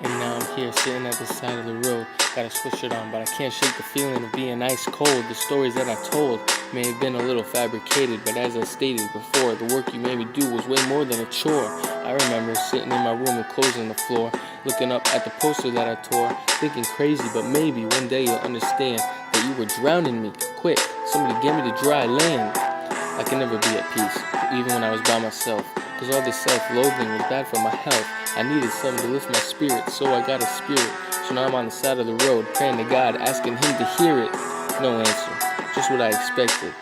And now I'm here sitting at the side of the road. Got a sweatshirt on, but I can't shake the feeling of being ice cold. The stories that I told may have been a little fabricated, but as I stated before, the work you made me do was way more than a chore. I remember sitting in my room with clothes on the floor, looking up at the poster that I tore, thinking crazy, but maybe one day you'll understand that you were drowning me. Quick, somebody get me to dry land. I can never be at peace, even when I was by myself, cause all this self-loathing was bad for my health. I needed something to lift my spirits, so I got a spirit. So now I'm on the side of the road, praying to God, asking Him to hear it. No answer, just what I expected.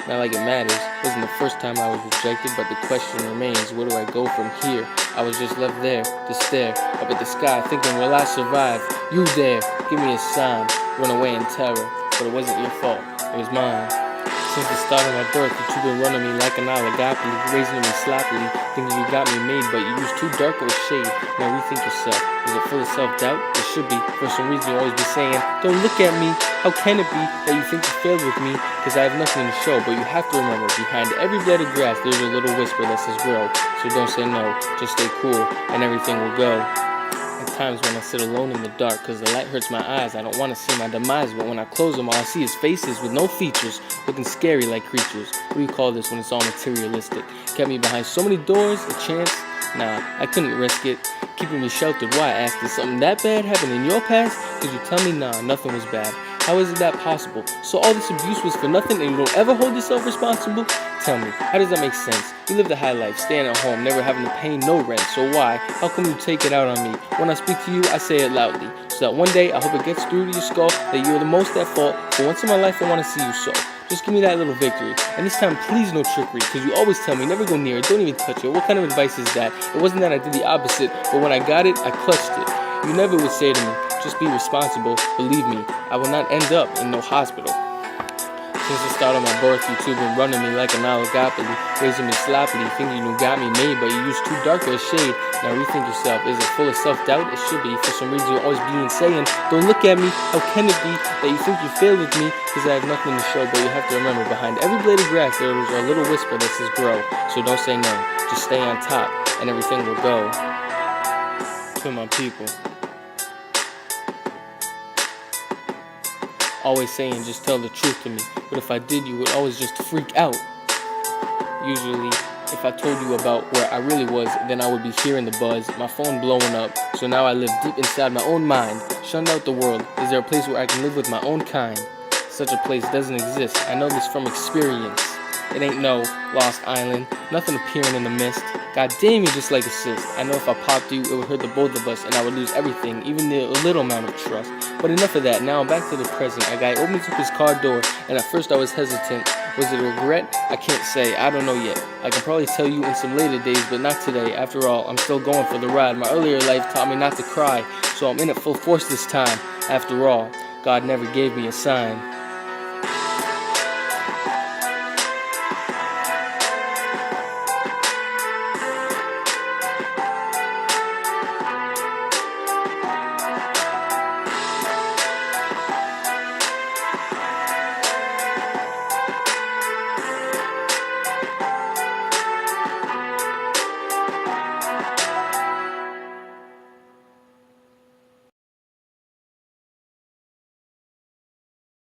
Not like it matters, wasn't the first time I was rejected, but the question remains, where do I go from here? I was just left there to stare up at the sky, thinking, will I survive? You there, give me a sign. Run away in terror, but it wasn't your fault, it was mine. Since the start of my birth, you've been running me like an oligopoly, raising me sloppily, thinking you got me made, but you used too dark of a shade. Now rethink yourself. Is it full of self-doubt? It should be. For some reason you always be saying, don't look at me. How can it be that you think you failed with me? Cause I have nothing to show, but you have to remember, behind every blade of grass there's a little whisper that says grow. So don't say no, just stay cool, and everything will go. At times when I sit alone in the dark, cause the light hurts my eyes, I don't want to see my demise, but when I close them all I see is faces with no features, looking scary like creatures. What do you call this when it's all materialistic? Kept me behind so many doors, a chance? Nah, I couldn't risk it. Keeping me sheltered, why ask? Did something that bad happen in your past? Cause you tell me nah, nothing was bad. How is it that possible? So all this abuse was for nothing and you don't ever hold yourself responsible? Tell me, how does that make sense? You live the high life, staying at home, never having to pay no rent, so why? How come you take it out on me? When I speak to you, I say it loudly, so that one day I hope it gets through to your skull that you're the most at fault. For once in my life I want to see you so. Just give me that little victory, and this time please no trickery, cause you always tell me never go near it, don't even touch it. What kind of advice is that? It wasn't that I did the opposite, but when I got it, I clutched it. You never would say to me, just be responsible. Believe me, I will not end up in no hospital. Since the start of my birth, you two been running me like an oligopoly, raising me sloppily, thinking you got me made, but you used too dark of a shade. Now rethink yourself. Is it full of self-doubt? It should be. For some reason you're always being saying, don't look at me. How can it be that you think you failed with me? Cause I have nothing to show, but you have to remember, behind every blade of grass there is a little whisper that says grow. So don't say no, just stay on top, and everything will go. To my people, always saying just tell the truth to me, but if I did you would always just freak out. Usually if I told you about where I really was, then I would be hearing the buzz, my phone blowing up. So now I live deep inside my own mind, shunned out the world. Is there a place where I can live with my own kind? Such a place doesn't exist, I know this from experience. It ain't no lost island, nothing appearing in the mist. God damn, you just like a cyst. I know if I popped you, it would hurt the both of us, and I would lose everything, even the little amount of trust. But enough of that, now I'm back to the present. A guy opens up his car door, and at first I was hesitant. Was it a regret? I can't say, I don't know yet. I can probably tell you in some later days, but not today. After all, I'm still going for the ride. My earlier life taught me not to cry, so I'm in it full force this time. After all, God never gave me a sign.